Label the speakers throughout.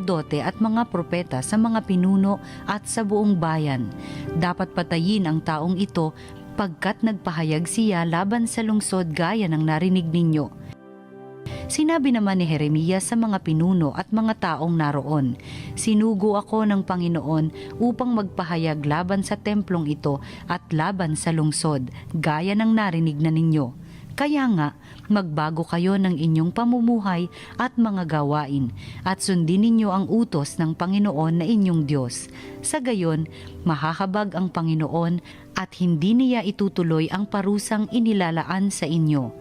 Speaker 1: saserdote at mga propeta sa mga pinuno at sa buong bayan. Dapat patayin ang taong ito pagkat nagpahayag siya laban sa lungsod gaya ng narinig ninyo. Sinabi naman ni Jeremias sa mga pinuno at mga taong naroon, "Sinugo ako ng Panginoon upang magpahayag laban sa templong ito at laban sa lungsod, gaya ng narinig na ninyo. Kaya nga, magbago kayo ng inyong pamumuhay at mga gawain, at sundin ninyo ang utos ng Panginoon na inyong Diyos. Sa gayon, mahahabag ang Panginoon at hindi niya itutuloy ang parusang inilalaan sa inyo.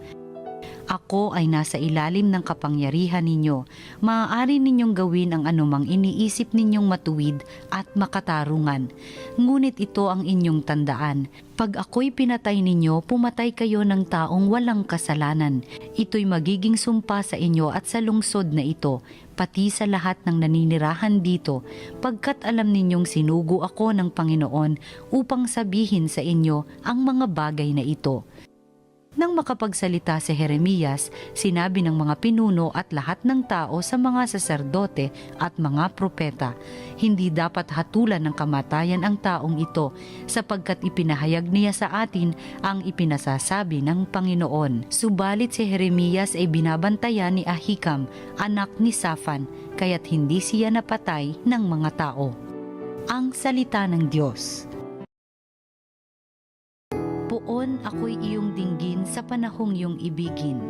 Speaker 1: Ako ay nasa ilalim ng kapangyarihan ninyo. Maaari ninyong gawin ang anumang iniisip ninyong matuwid at makatarungan. Ngunit ito ang inyong tandaan. Pag ako'y pinatay ninyo, pumatay kayo ng taong walang kasalanan. Ito'y magiging sumpa sa inyo at sa lungsod na ito, pati sa lahat ng naninirahan dito, pagkat alam ninyong sinugo ako ng Panginoon upang sabihin sa inyo ang mga bagay na ito." Nang makapagsalita si Jeremias, sinabi ng mga pinuno at lahat ng tao sa mga saserdote at mga propeta, "Hindi dapat hatulan ng kamatayan ang taong ito, sapagkat ipinahayag niya sa atin ang ipinasasabi ng Panginoon." Subalit si Jeremias ay binabantayan ni Ahikam, anak ni Safan, kaya't hindi siya napatay ng mga tao. Ang salita ng Diyos. Poon ako'y iyong dinggin sa panahong iyong ibigin.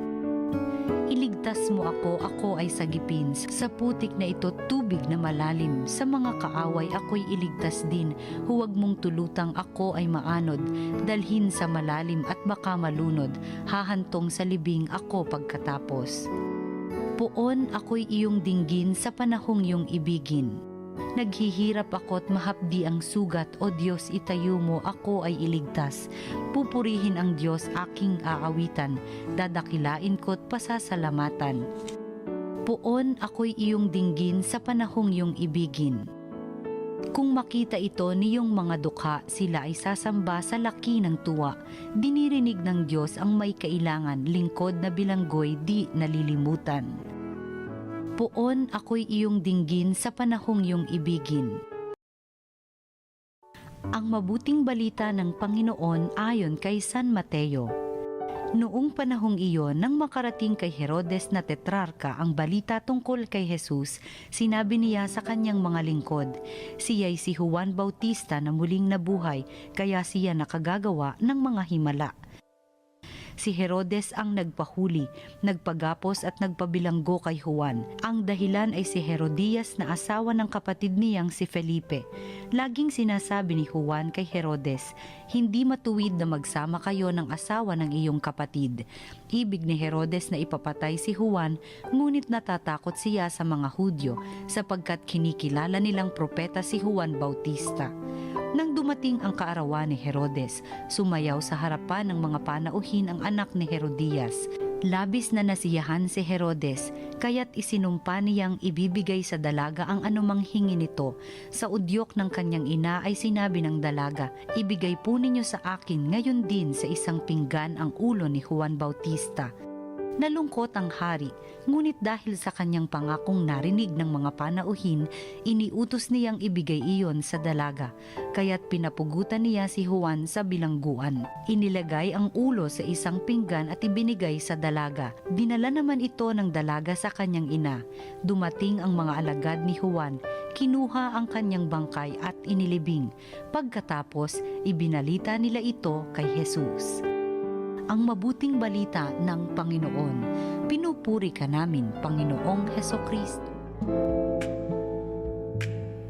Speaker 1: Iligtas mo ako ay sagipin. Sa putik na ito tubig na malalim. Sa mga kaaway ako'y iligtas din. Huwag mong tulutang ako ay maanod. Dalhin sa malalim at baka malunod. Hahantong sa libing ako pagkatapos. Poon ako'y iyong dinggin sa panahong iyong ibigin. Naghihirap ako't mahapdi ang sugat, O Diyos, itayo mo, ako ay iligtas. Pupurihin ang Diyos aking aawitan, dadakilain ko't pasasalamatan. Poon ako'y iyong dinggin sa panahong iyong ibigin. Kung makita ito niyong mga dukha, sila ay sasamba sa laki ng tuwa. Dinirinig ng Diyos ang may kailangan, lingkod na bilanggoy di nalilimutan. Poon ako'y iyong dinggin sa panahong iyong ibigin. Ang mabuting balita ng Panginoon ayon kay San Mateo. Noong panahong iyon, nang makarating kay Herodes na tetrarka ang balita tungkol kay Jesus, sinabi niya sa kanyang mga lingkod, "Siya'y si Juan Bautista na muling nabuhay, kaya siya nakagagawa ng mga himala." Si Herodes ang nagpahuli, nagpagapos at nagpabilanggo kay Juan. Ang dahilan ay si Herodias na asawa ng kapatid niyang si Felipe. Laging sinasabi ni Juan kay Herodes, "Hindi matuwid na magsama kayo ng asawa ng iyong kapatid." Ibig ni Herodes na ipapatay si Juan, ngunit natatakot siya sa mga Hudyo sapagkat kinikilala nilang propeta si Juan Bautista. Nang dumating ang kaarawan ni Herodes, sumayaw sa harapan ng mga panauhin ang anak ni Herodias. Labis na nasiyahan si Herodes, kaya't isinumpa niyang ibibigay sa dalaga ang anumang hingi nito. Sa udyok ng kanyang ina ay sinabi ng dalaga, "Ibigay po ninyo sa akin ngayon din sa isang pinggan ang ulo ni Juan Bautista." Nalungkot ang hari, ngunit dahil sa kanyang pangakong narinig ng mga panauhin, iniutos niyang ibigay iyon sa dalaga, kaya't pinapugutan niya si Juan sa bilangguan. Inilagay ang ulo sa isang pinggan at ibinigay sa dalaga. Dinala naman ito ng dalaga sa kanyang ina. Dumating ang mga alagad ni Juan, kinuha ang kanyang bangkay at inilibing. Pagkatapos, ibinalita nila ito kay Jesus. Ang mabuting balita ng Panginoon. Pinupuri ka namin, Panginoong Hesukristo.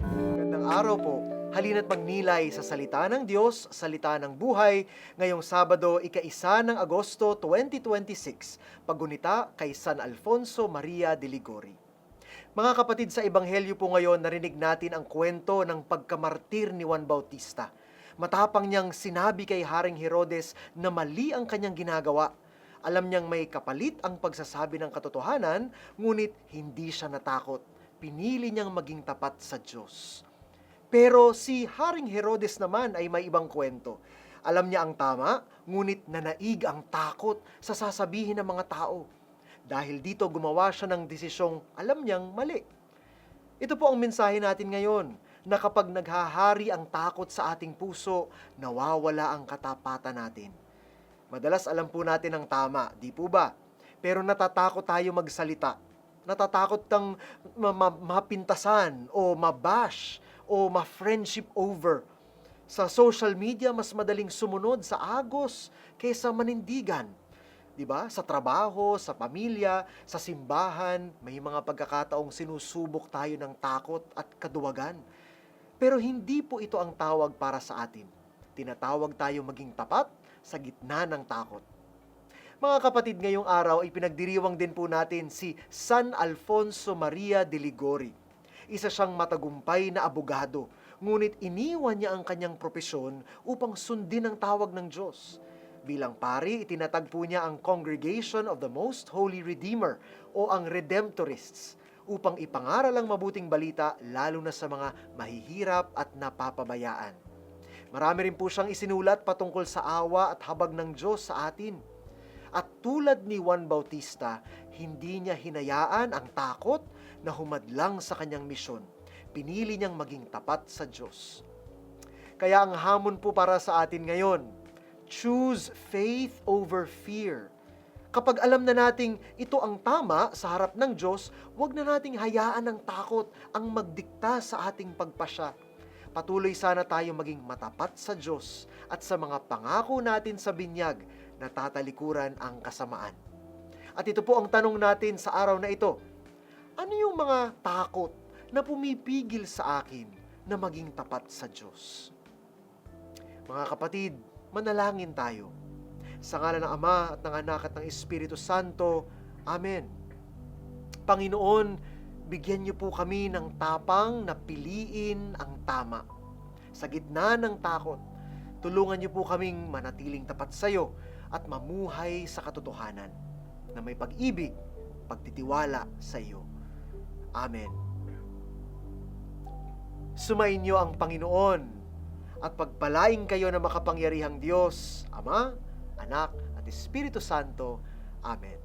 Speaker 2: Magandang araw po. Halina't magnilay sa salita ng Diyos, salita ng buhay, ngayong Sabado, ika-1 ng Agosto 2026, paggunita kay San Alfonso Maria de Ligori. Mga kapatid, sa Ebanghelyo po ngayon, narinig natin ang kwento ng pagkamartir ni Juan Bautista. Matapang niyang sinabi kay Haring Herodes na mali ang kanyang ginagawa. Alam niyang may kapalit ang pagsasabi ng katotohanan, ngunit hindi siya natakot. Pinili niyang maging tapat sa Diyos. Pero si Haring Herodes naman ay may ibang kwento. Alam niya ang tama, ngunit nanaig ang takot sa sasabihin ng mga tao. Dahil dito gumawa siya ng desisyong alam niyang mali. Ito po ang mensahe natin ngayon, na kapag naghahari ang takot sa ating puso, nawawala ang katapatan natin. Madalas alam po natin ang tama, di po ba? Pero natatakot tayo magsalita. Natatakot kang mapintasan o mabash o ma-friendship over. Sa social media, mas madaling sumunod sa agos kaysa manindigan. 'Di ba? Sa trabaho, sa pamilya, sa simbahan, may mga pagkakataong sinusubok tayo ng takot at kaduwagan. Pero hindi po ito ang tawag para sa atin. Tinatawag tayo maging tapat sa gitna ng takot. Mga kapatid, ngayong araw ay pinagdiriwang din po natin si San Alfonso Maria de Ligori. Isa siyang matagumpay na abogado, ngunit iniwan niya ang kanyang propesyon upang sundin ang tawag ng Diyos. Bilang pari, itinatag po niya ang Congregation of the Most Holy Redeemer o ang Redemptorists upang ipangaral ang mabuting balita lalo na sa mga mahihirap at napapabayaan. Marami rin po siyang isinulat patungkol sa awa at habag ng Diyos sa atin. At tulad ni Juan Bautista, hindi niya hinayaan ang takot na humadlang sa kanyang misyon. Pinili niyang maging tapat sa Diyos. Kaya ang hamon po para sa atin ngayon, choose faith over fear. Kapag alam na nating ito ang tama sa harap ng Diyos, huwag na nating hayaan ang takot ang magdikta sa ating pagpasya. Patuloy sana tayo maging matapat sa Diyos at sa mga pangako natin sa binyag na tatalikuran ang kasamaan. At ito po ang tanong natin sa araw na ito. Ano yung mga takot na pumipigil sa akin na maging tapat sa Diyos? Mga kapatid, manalangin tayo. Sa ngalan ng Ama at ng Anak at ng Espiritu Santo. Amen. Panginoon, bigyan niyo po kami ng tapang na piliin ang tama. Sa gitna ng takot, tulungan niyo po kaming manatiling tapat sa iyo at mamuhay sa katotohanan na may pag-ibig, pagtitiwala sa iyo. Amen. Sumainyo ang Panginoon at pagpalain kayo ng makapangyarihang Diyos, Ama, Anak, at Espiritu Santo. Amen.